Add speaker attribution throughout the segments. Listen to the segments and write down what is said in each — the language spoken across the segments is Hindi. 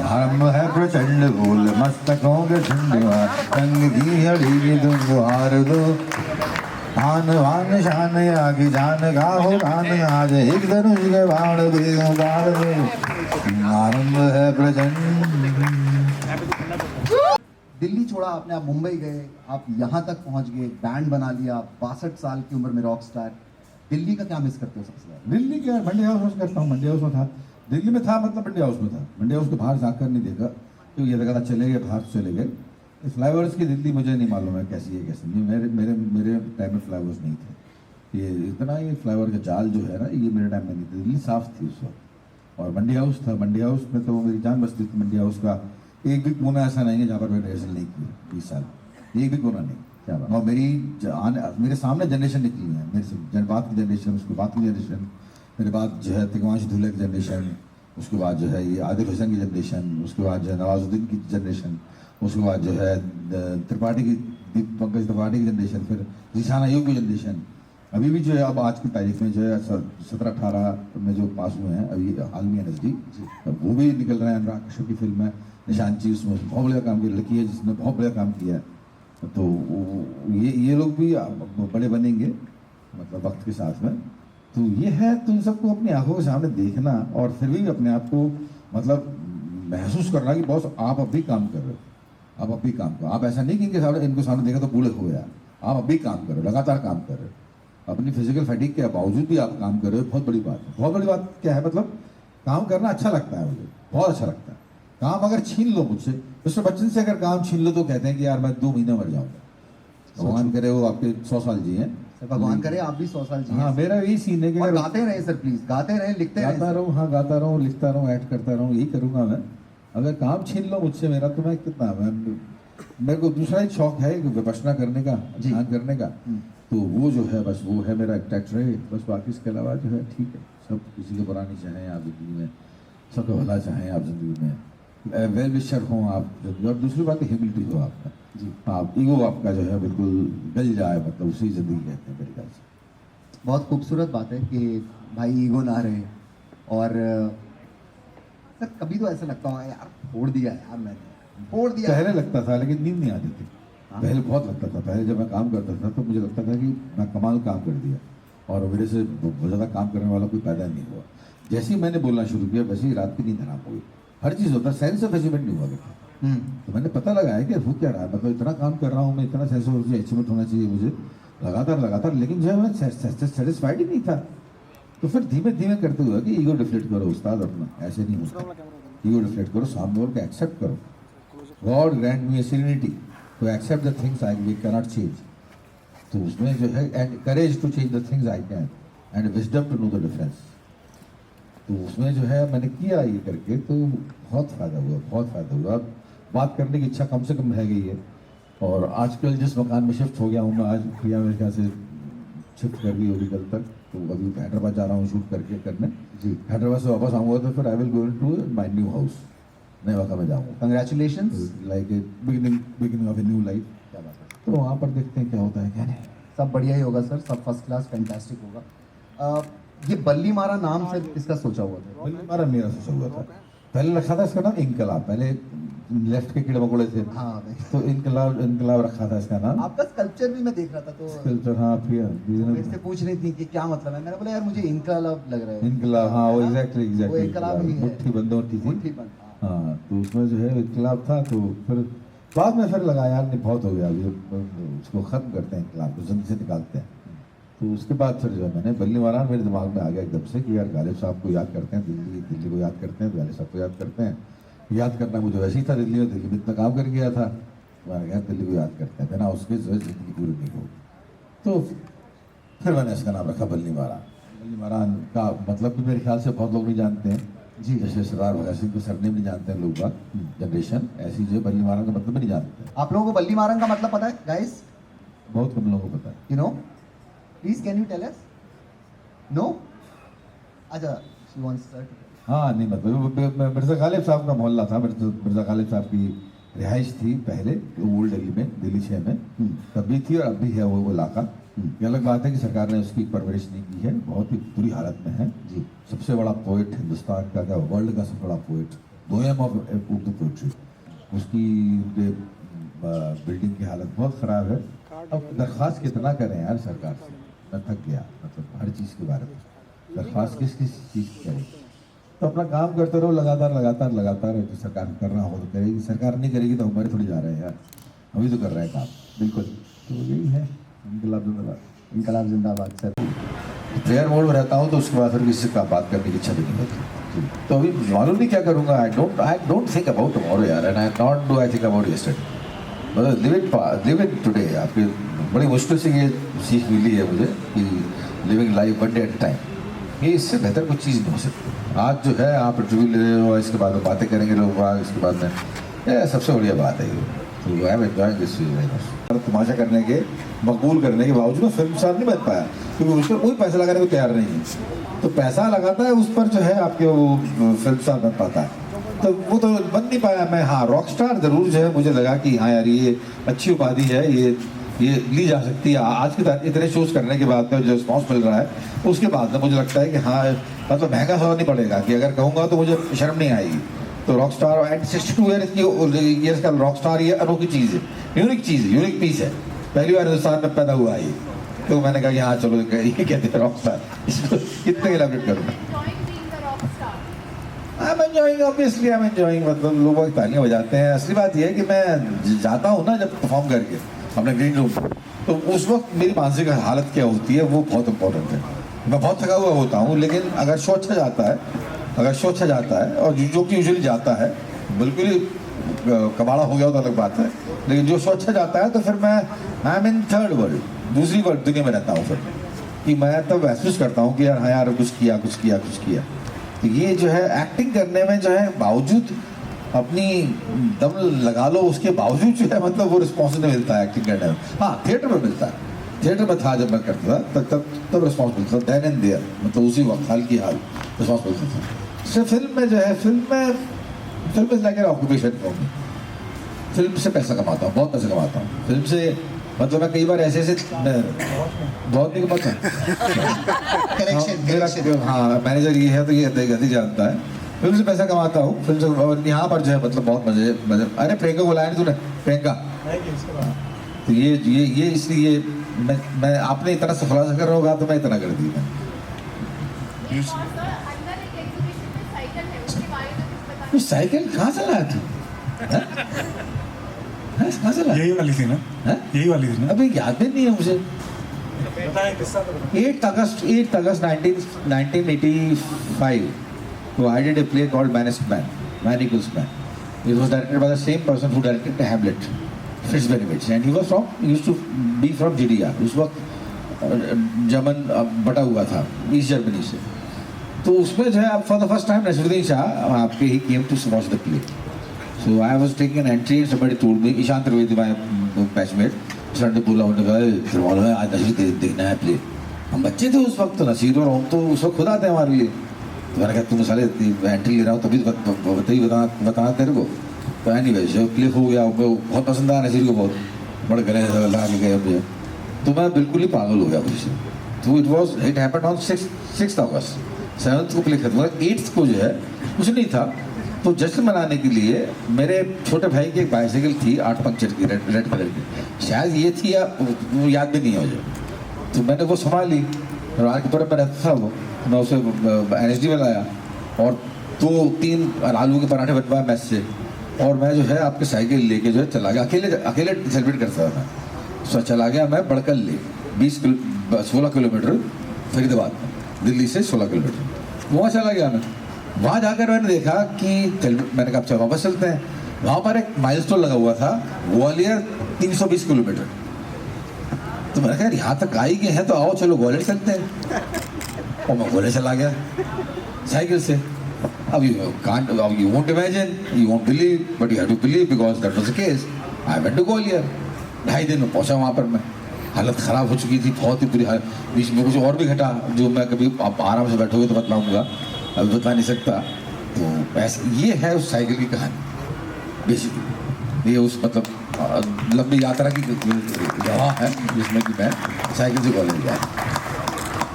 Speaker 1: हम है प्रचंड गोल मस्तकों के झुंडवा रंग की हड़ी तुम गुहार दो आन वान शान आगे जान गाहो गान आज एक धनुष के बाण बेगों गाड़ दो आरंभ है प्रचंड।
Speaker 2: दिल्ली छोड़ा आपने, आप मुंबई गए, आप यहाँ तक पहुँच गए, बैंड बना लिया, 62 साल की उम्र में रॉक स्टार। दिल्ली का क्या मिस करते हो सबसे ज्यादा?
Speaker 1: दिल्ली के मंडी हाउस में करता हूँ, मंडी हाउस में था, दिल्ली में था मतलब मंडी हाउस में था, मंडी हाउस के बाहर जाकर नहीं देखा क्योंकि ये लगा था चले गए बाहर चले गए। फ्लाईओवर्स की दिल्ली मुझे नहीं मालूम है कैसी है कैसी नहीं, मेरे मेरे मेरे टाइम में फ्लाईओवर्स नहीं थे, ये इतना ये फ्लाईओवर का जाल जो है ना ये मेरे टाइम में नहीं था, दिल्ली साफ थी उस वक्त। और मंडी हाउस था, मंडी हाउस में तो मेरी जान बसती थी, मंडी हाउस का एक भी कोना ऐसा नहीं है जहाँ पर मैंने रिहर्सल नहीं की 20 साल, एक भी कोना नहीं।
Speaker 2: क्या बात।
Speaker 1: और मेरे सामने जनरेशन निकली है, मेरे से बाद की जनरेशन, उसके बाद की जनरेशन, मेरे बाद जो है तिगमांश धूले की जनरेशन, उसके बाद जो है ये आदिल हुसैन की जनरेशन, उसके बाद जो है नवाजुद्दीन की जनरेशन, उसके बाद जो है त्रिपाठी की पंकज त्रिपाठी की जनरेशन, फिर जीशान अयूब की जनरेशन। अभी भी जो है अब आज की तारीख में जो है 17-18 में जो पास हुए हैं अभी हाल में NSD, वो भी निकल रहे हैं। अनुराग कश्यप की फिल्म है निशान जी, उसमें बहुत बढ़िया काम किया, लड़की है जिसने बहुत बढ़िया काम किया है। तो ये लोग भी बड़े बनेंगे मतलब वक्त के साथ में। तो ये है, तो इन सबको अपनी आंखों के सामने देखना और फिर भी अपने आप को मतलब महसूस करना कि बॉस आप अब भी काम कर रहे हो, आप अब भी काम करो। आप ऐसा नहीं कि इनको सामने देखा तो बूढ़े हो गया, आप अब भी काम करो, लगातार काम कर रहे हो, अपनी फिजिकल फैटिक के बावजूद भी आप काम कर रहे हो, बहुत बड़ी बात है। बहुत बड़ी बात क्या है, मतलब काम करना अच्छा लगता है, मुझे बहुत अच्छा लगता है। काम अगर छीन लो मुझसे, मिस्टर बच्चन से अगर काम छीन लो तो कहते हैं कि यार मैं 2 महीने मर जाऊंगा। भगवान करे वो आपके 100 साल जी हैं,
Speaker 2: भगवान करे आप भी 100 साल जी।
Speaker 1: हाँ मेरा यही सीन है कि
Speaker 2: और गाते रहे सर, प्लीज गाते रहे, लिखते रहे।
Speaker 1: गाता रहूँ, हाँ गाता रहूँ, लिखता रहूँ, ऐड करता रहूँ, यही करूँगा मैं। अगर काम छीन लो मुझसे मेरा तो मैं कितना, मेरे को दूसरा ही शौक है विपश्यना करने का, ध्यान करने का, तो वो जो है बस वो है मेरा एक्टर है बस। बाकी इसके अलावा जो है ठीक है, सब किसी को बुरा नहीं चाहें आप ज़िंदगी में, सबको भला चाहें आप ज़िंदगी में, वेल विशर हों आप। और दूसरी बात ह्यूमिलिटी हो आपका जी, आप ईगो आपका जो है बिल्कुल गल जाए, मतलब उसी ज़िंदगी कहते हैं मेरे ख्याल से।
Speaker 2: बहुत खूबसूरत बात है कि भाई ईगो ना रहे। और सर कभी तो ऐसा लगता है यार फोड़ दिया यार, मैंने फोड़ दिया।
Speaker 1: पहले लगता था लेकिन नींद नहीं आती थी, पहले बहुत लगता था। पहले जब मैं काम करता था तो मुझे लगता था कि मैं कमाल काम कर दिया और मेरे से बहुत ज़्यादा काम करने वाला कोई पैदा नहीं हुआ। जैसे ही मैंने बोलना शुरू किया वैसे ही रात की नींद हराम हो गई, हर चीज़ होता है, सेंस ऑफ अचीवमेंट नहीं हुआ बेटा। तो मैंने पता लगाया कि हो क्या रहा है, मतलब इतना काम कर रहा हूँ मैं, इतना सेंस ऑफ अचीवमेंट होना चाहिए मुझे लगातार, लेकिन जो है मैं सेटिस्फाइड ही नहीं था। तो फिर धीमे धीमे करते हुए कि ईगो डिफ्लेक्ट करो उस्ताद अपना, ऐसे नहीं होता, ईगो डिफ्लेक्ट करो, सामने वाले को एक्सेप्ट करो। God grant me serenity to accept the things I we cannot change. तो उसमें जो है and courage to change the things I can and wisdom to know the difference. तो उसमें जो है मैंने किया ये करके तो बहुत फ़ायदा हुआ, बहुत फ़ायदा हुआ। बात करने की इच्छा कम से कम रह गई है। और आजकल जिस मकान में शिफ्ट हो गया हूँ मैं, आज प्रिया मेरे ख्याल से शिफ्ट कर गई होगी कल तक, तो अभी हैदराबाद जा रहा हूँ शूट करने जी। हैदराबाद से वापस आऊँगा तो फिर I will go to my new house, नए मकान में जाऊँगा।
Speaker 2: Congratulations,
Speaker 1: like beginning of a new life.
Speaker 2: क्या बात है।
Speaker 1: तो वहाँ पर देखते हैं क्या होता है क्या नहीं।
Speaker 2: सब बढ़िया ही होगा सर, सब फर्स्ट क्लास फैंटास्टिक होगा। ये बल्ली मारा नाम सर किसका सोचा हुआ था?
Speaker 1: बल्ली मारा मेरा सोचा हुआ था। पहले रखा था इसका नाम इनकलाब, पहले लेफ्ट के कीड़े मकोड़े थे,
Speaker 2: हाँ
Speaker 1: तो इनकलाब रखा था इसका नाम।
Speaker 2: आपका स्कल्पचर भी मैं देख रहा था तो
Speaker 1: स्कल्पचर, हाँ
Speaker 2: मेरे से पूछ रही थी कि क्या मतलब है, मैंने बोला यार मुझे इनकलाब लग रहा है।
Speaker 1: इनकलाब, हाँ वो एग्जैक्टली
Speaker 2: वो इनकलाब ही है,
Speaker 1: मुट्ठी बंद होती थी।
Speaker 2: मुट्ठी बंद,
Speaker 1: हाँ तो उसमें जो है इनकलाब था। तो फिर बाद में फिर लगा यार नहीं बहुत हो गया, अभी उसको ख़त्म करते हैं, इनकलाब को जल्दी से निकालते हैं। तो उसके बाद फिर जो है मैंने बल्ली मारा, मेरे दिमाग में आ गया एकदम से कि यार गालिब साहब को याद करते हैं, दिल्ली को याद करते हैं, तो गालिब साहब को याद करते हैं। याद करना मुझे वैसे ही था, दिल्ली में इतना काम कर गया था, मैंने कहा दिल्ली को याद करते हैं, बिना उसके जो है जिंदगी पूरी नहीं हो। तो फिर मैंने इसका नाम रखा बल्ली मारा। बल्ली मारा का मतलब भी मेरे ख्याल से बहुत लोग नहीं जानते हैं जी, जैसे सरदार भगत सिंह को सरनेम नहीं जानते हैं लोग, जनरेशन ऐसी जो बल्ली मारा का मतलब नहीं जानते।
Speaker 2: आप लोगों को बल्ली मारन का मतलब पता है गाइस?
Speaker 1: बहुत कम लोगों को पता है।
Speaker 2: You know, please can you tell us? No? अच्छा, शी वांट्स सर टू।
Speaker 1: हाँ नहीं मतलब मिर्ज़ा गालिब साहब का मोहल्ला था, मिर्ज़ा गालिब साहब की रिहाइश थी पहले ओल्ड दिल्ली में, दिल्ली 6 में तब भी थी और अब भी है वो इलाका। ये अलग बात है कि सरकार ने उसकी परवरिश नहीं की है, बहुत ही बुरी हालत में है जी। सबसे बड़ा पोइट हिंदुस्तान का, क्या वर्ल्ड का सबसे बड़ा poet poem of Urdu poetry, उसकी बिल्डिंग की हालत बहुत ख़राब है। अब दरख्वास्त कितना करें यार सरकार से, मैं थक गया, मतलब हर चीज़ के बारे में दरख्वास्त किस किस चीज़ की करें। तो अपना काम करते रहो लगातार। तो सरकार कर रहा हो तो करेगी, सरकार नहीं करेगी तो हमारे थोड़ी जा रहे हैं यार, हम ही तो कर रहे हैं काम।
Speaker 2: बिल्कुल,
Speaker 1: तो यही है, इनकलाब जिंदाबाद।
Speaker 2: इनकलाब जिंदाबाद सर।
Speaker 1: प्रेयर मोड में रहता हूँ तो उसके बाद फिर किसी से बात करने की इच्छा भी नहीं होती। तो अभी मालूम नहीं क्या करूँगा। I don't think about tomorrow यार, and I think about yesterday. मतलब लिव इट टुडे। आपकी बड़ी मुश्किल से ये सीख मिली है मुझे कि living life one day at time, ये इससे बेहतर कोई चीज़ नहीं हो सकती। आज जो है आप इंटरव्यू ले रहे हो, इसके बाद में बातें करेंगे लोग, इसके बाद में ये सबसे बढ़िया बात है ये। तो I am enjoying this very much. तमाशा करने के, मकबूल करने के बावजूद मैं फिल्म स्टार नहीं बन पाया, क्योंकि उस पर कोई पैसा लगाने को तैयार नहीं है। तो पैसा लगाता है उस पर जो है आपके वो फिल्म स्टार बन पाता है, तो वो तो बन नहीं पाया मैं। हाँ, रॉक स्टार ज़रूर जो है मुझे लगा कि हाँ यार ये अच्छी उपाधि है, ये ली जा सकती है। आज के इतने शोज करने के बाद में जो रिस्पॉन्स मिल रहा है उसके बाद में मुझे लगता है कि हाँ, मतलब महंगा सौदा नहीं पड़ेगा, कि अगर कहूँगा तो मुझे शर्म नहीं आएगी। तो रॉक स्टार एट 62 ईयर्स का रॉक स्टार, ये अनोखी चीज़ है, यूनिक चीज़ है, यूनिक पीस है। पहली बार हिंदुस्तान में पैदा हुआ है ये। तो मैंने कहा कि हाँ चलो, ये कहते हैं रॉक स्टार, इसको कितने एलाबरेट करूँगा। I am enjoying, obviously I am enjoying. मतलब लोग तालियां बजाते हैं। असली बात यह है कि मैं जाता हूँ ना जब परफॉर्म करके अपने ग्रीन रूम, तो उस वक्त मेरी मानसिक हालत क्या होती है वो बहुत इंपॉर्टेंट है। मैं बहुत थका हुआ होता हूँ, लेकिन अगर शो अच्छा जाता है, और जो कि यूजुअली जाता है, बिल्कुल ही कबाड़ा हो गया तो अलग बात है, लेकिन जो शो अच्छा जाता है तो फिर मैं I am in third world, दूसरी वर्ल्ड दुनिया में रहता हूँ फिर, कि मैं तब महसूस करता हूँ कि यार हाँ यार कुछ किया। तो ये जो है एक्टिंग करने में जो है, बावजूद अपनी दम लगा लो उसके बावजूद जो है, मतलब वो रिस्पॉन्स नहीं मिलता है एक्टिंग करने में। हाँ, थिएटर में मिलता है, थिएटर में था जब मैं करता था तब रिस्पॉन्स मिलता था, देन एंड देयर, मतलब उसी वक्त हाल की हाल रिस्पॉन्स मिलता था। सिर्फ फिल्म में जो है, film is like an occupation for me. Film से पैसा कमाता हूँ, बहुत पैसा कमाता हूँ फिल्म से। मतलब मैं कई बार ऐसे बहुत नहीं कमाता।
Speaker 2: करेक्शन।
Speaker 1: हाँ, मैनेजर ये है तो ये गति जानता है। फिल्म से पैसा कमाता हूँ, फिल्म से। और यहाँ पर जो है मतलब बहुत मजे। अरे प्रियंका को बुलाया नहीं तूने? प्रियंका, तो ये इसलिए मैं आपने इतना सा खुलासा कर रहा होगा तो मैं इतना कर दी मैं। तो साइकिल कहाँ से लाया तू? कहाँ से लाया?
Speaker 3: यही वाली थी ना? यही वाली थी ना?
Speaker 1: अभी याद भी नहीं है मुझे। 8 अगस्त 1985, so I did a play called Man Equals Man. It was directed by the same person who directed Hamlet, Fritz Benevich, and he used to be from GDR. उस वक्त जर्मन बटा हुआ था ईस्ट जर्मनी से। तो उसमें जो है for the first time Naseeruddin Shah आपके ही came to watch the play. So I was taking an entry and somebody told me, Ishan Trivedi my batchmate, sir ने बोला, उन्होंने कहा फिर है आज नसीर देखना है प्ले। हम बच्चे थे उस वक्त, तो नसीर और हम तो उस वक्त खुद आते हैं हमारे लिए। तो मैंने कहा तुम साले एंट्री ले रहा हूँ तभी बताना तेरे को। तो एनीवे जो प्ले हो गया, बहुत पसंद आया नसीर को, बहुत बड़े गले लगा के गए मुझे। तो मैं बिल्कुल ही पागल हो गया उससे। तो it happened on 6 August. 7th को प्ले खत्म हुआ, 8th को जो है कुछ नहीं था। तो जश्न मनाने के लिए मेरे छोटे भाई की एक बाइसाइकिल थी 8 पंक्चर की, रेड कलर की, शायद ये थी या वो याद भी नहीं है मुझे। तो मैंने वो संभाली, रात के पर मैं रहता था वो, मैं उसे NSD में लाया और 2-3 आलू के पराठे बनवाए मैस से, और मैं जो है आपके साइकिल लेके जो है चला गया, अकेले सेलिब्रेट करता था मैं। सो चला गया मैं बड़कल ले, 16 किलोमीटर फरीदाबाद में, दिल्ली से 16 किलोमीटर वहाँ चला गया मैं। वहाँ जाकर मैंने देखा कि मैंने कहा चलो वापस चलते हैं। वहाँ पर एक माइलस्टोन लगा हुआ था, ग्वालियर 320 किलोमीटर। तो मैंने कहा यहाँ तक आ ही गए हैं तो आओ चलो ग्वालियर चलते हैं। और मैं ग्वालियर चला गया साइकिल से। अब you won't imagine, you won't believe, but you have to believe because that was the case. I went to Gwalior. 2.5 दिन में पहुँचा वहाँ पर मैं। हालत ख़राब हो चुकी थी, बहुत ही बुरी हालत। बीच में कुछ और भी घटा जो मैं कभी आप आराम से बैठोगे तो बतलाऊँगा, अभी बता नहीं सकता। तो ऐसे ये है उस साइकिल की कहानी बेसिकली। ये उस मतलब लंबी यात्रा की गवाह है जिसमें कि मैं साइकिल से कॉलेज गया।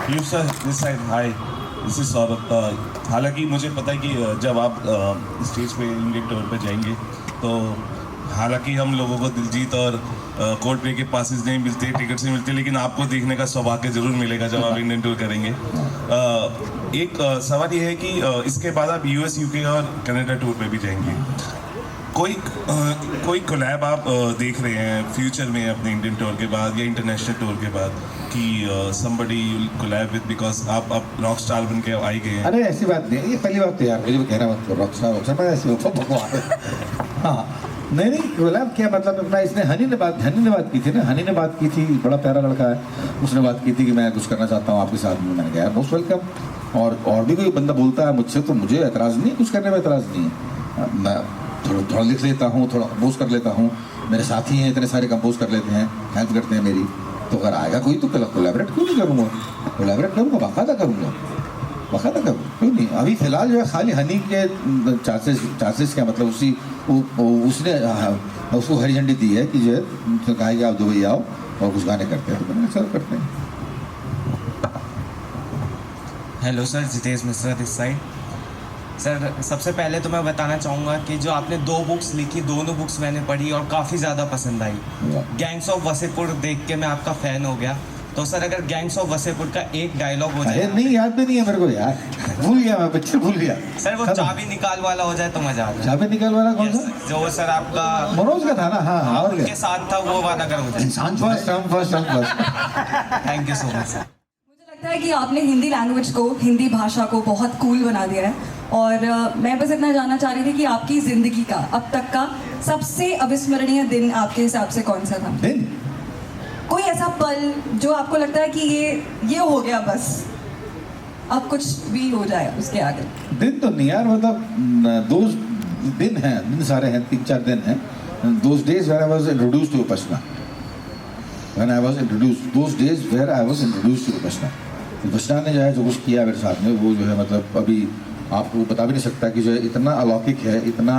Speaker 3: You sir, this side, hi.
Speaker 4: This is Saurabh. हालांकि मुझे पता है कि जब आप स्टेज पे इंडियन टूर पे जाएंगे तो हालांकि हम लोगों को दिलजीत और कोल्ड प्ले के पासेस नहीं मिलते, टिकट्स नहीं मिलते, लेकिन आपको देखने का सौभाग्य जरूर मिलेगा जब आप इंडियन टूर करेंगे। एक सवाल ये है कि इसके बाद आप यूएस, यूके और कनाडा टूर पे भी जाएंगे। कोई कोलैब आप देख रहे हैं फ्यूचर में अपने इंडियन टूर के बाद या इंटरनेशनल टूर के बाद कि somebody कोलैब विद, बिकॉज आप रॉक स्टार बन के आई गए हैं?
Speaker 1: अरे ऐसी बात नहीं है, ये पहली बात तो यार मुझे भी कहना मत करो रॉकस्टार मैं ऐसे भगवान। हाँ नहीं कोलैब क्या मतलब अपना इसने हनी ने बात की थी ना, हनी ने बात की थी, बड़ा प्यारा लड़का है, उसने बात की थी कि मैं कुछ करना चाहता हूँ आपके साथ में। मैंने कहा मोस्ट वेलकम। और भी कोई बंदा बोलता है मुझसे तो मुझे एतराज़ नहीं, कुछ करने में एतराज़ नहीं है। मैं थोड़ा लिख लेता हूँ, थोड़ा कंपोज कर लेता हूँ, मेरे साथी हैं इतने सारे कंपोज कर लेते हैं, हेल्प करते हैं मेरी। तो अगर आएगा कोई तो कोलैबोरेट क्यों नहीं करूँगा, कोलैबोरेट करूँगा, बाकायदा करूँगा, बाकायदा करूँ, क्यों नहीं। अभी फिलहाल जो है खाली हनी के चांसेस क्या मतलब उसने उसको हरी झंडी दी है कि जो है उसने कहा कि आप दुबई आओ और कुछ गाने करते हैं, तो मैंने चलो करते हैं।
Speaker 5: Hello sir, Jitesh Mishra this side. Sir सबसे पहले तो मैं बताना चाहूँगा कि जो आपने 2 बुक्स लिखी, दोनों बुक्स मैंने पढ़ी और काफ़ी ज़्यादा पसंद आई। गैंग्स ऑफ वसेपुर देख के मैं आपका फ़ैन हो गया। तो सर अगर गैंग्स ऑफ वसेपुर का एक डायलॉग हो जाए।
Speaker 1: नहीं याद भी नहीं है मेरे को यार, भूल गया मैं, बच्चे भूल गया।
Speaker 5: सर वो चाबी निकाल वाला हो जाए तो मजा आ जाए।
Speaker 1: चाबी निकाल वाला कौन सा?
Speaker 5: जो सर आपका
Speaker 1: मनोज का था ना? हाँ और
Speaker 5: उनके साथ था, वो वाला अगर हो जाए।
Speaker 1: इंसान first.
Speaker 5: Thank you so much sir.
Speaker 6: मुझे लगता है कि आपने हिंदी लैंग्वेज को, हिंदी भाषा को बहुत कूल बना दिया है। और मैं बस इतना जानना चाह रही थी कि आपकी ज़िंदगी का अब तक का सबसे अविस्मरणीय दिन आपके हिसाब से कौन सा था?
Speaker 1: दिन
Speaker 6: कोई ऐसा पल जो आपको लगता है कि ये हो गया, बस अब कुछ भी हो जाए उसके आगे?
Speaker 1: दिन तो नहीं यार, मतलब दो दिन हैं, दिन सारे हैं, 3-4 दिन हैं। Those days where I was introduced to Vipassana, those days where I was introduced to Vipassana, Vipassana ने जो है जो कुछ किया मेरे साथ में, वो जो है मतलब अभी आपको बता भी नहीं सकता कि जो है इतना अलौकिक है, इतना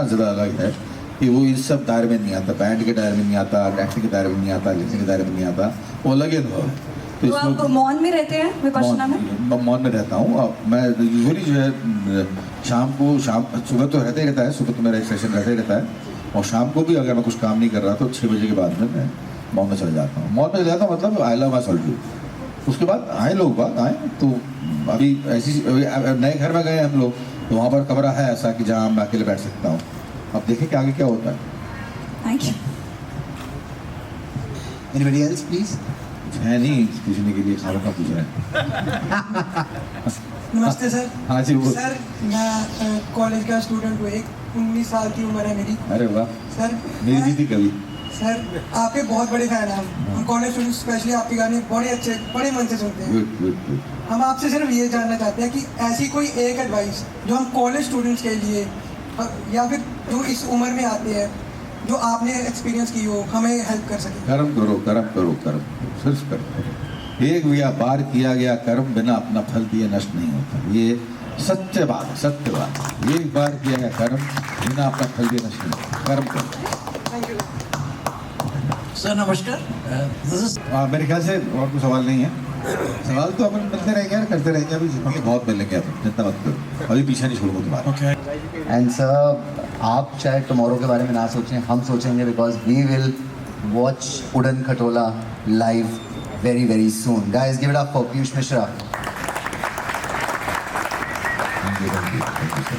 Speaker 1: ज़्यादा अलग है कि वो इस सब दायरे में नहीं आता, बैंड के दायरे में नहीं आता, एक्टिंग के दायरे में नहीं आता, लिखने के दायरे में नहीं आता, वो अलग ही अनुभव है।
Speaker 6: तो आप मौन में रहते हैं विपश्यना में?
Speaker 1: मौन में रहता हूँ। मैं यूजुअली जो है सुबह तो रहता ही रहता है, सुबह तो मेरा एक सेशन रहता ही रहता है, और शाम को भी अगर मैं कुछ काम नहीं कर रहा तो 6 बजे के बाद में मैं मौन में चले जाता हूँ। मौन में चले जाता हूँ मतलब आई लव माय सॉलिट्यूड। उसके बाद आए लोग तो अभी ऐसी नए घर में गए हम लोग, तो वहाँ पर कमरा है ऐसा कि जहाँ मैं अकेले बैठ सकता हूँ। अब देखें कि आगे क्या होता है।
Speaker 6: Thank you.
Speaker 2: Anybody else, please?
Speaker 1: कुछ है नहीं पूछने के लिए, खाना का पूछ रहे हैं।
Speaker 7: नमस्ते सर।
Speaker 1: हाँ जी बोल।
Speaker 7: सर मैं कॉलेज का स्टूडेंट हूँ, 19 साल की उम्र है मेरी।
Speaker 1: अरे वाह,
Speaker 7: सर
Speaker 1: मेरी भी थी कभी।
Speaker 7: सर आपके बहुत बड़े फैन हैं हम कॉलेज स्टूडेंट, स्पेशली आपके गाने बड़े अच्छे, बड़े मन से सुनते हैं।
Speaker 1: गुड।
Speaker 7: हम आपसे सिर्फ ये जानना चाहते हैं कि ऐसी कोई एक एडवाइस जो हम कॉलेज स्टूडेंट्स के लिए या फिर जो इस उम्र में आते हैं, जो आपने एक्सपीरियंस की हो, हमें हेल्प कर सके।
Speaker 1: कर्म करो, सिर्फ कर्म। एक बार किया गया कर्म बिना अपना फल दिए नष्ट नहीं होता, ये सत्य बात। एक बार किया गया कर्म बिना अपना फल दिए नष्ट नहीं होता, कर्म करो।
Speaker 7: Thank you
Speaker 8: sir. नमस्कार।
Speaker 1: मेरे ख्याल से और कोई सवाल नहीं है। सवाल तो अपन मिलते रहेंगे यार, करते रहेंगे, अभी जिंदगी बहुत मिलेंगे, अपन चिंता मत करो, अभी पीछे नहीं छोड़ूंगा तुम्हारा।
Speaker 2: एंड सर आप चाहे टुमारो के बारे में ना सोचें, हम सोचेंगे, बिकॉज वी विल वॉच उड़न खटोला live very soon. Guys, give it up for Piyush Mishra.
Speaker 1: Thank you.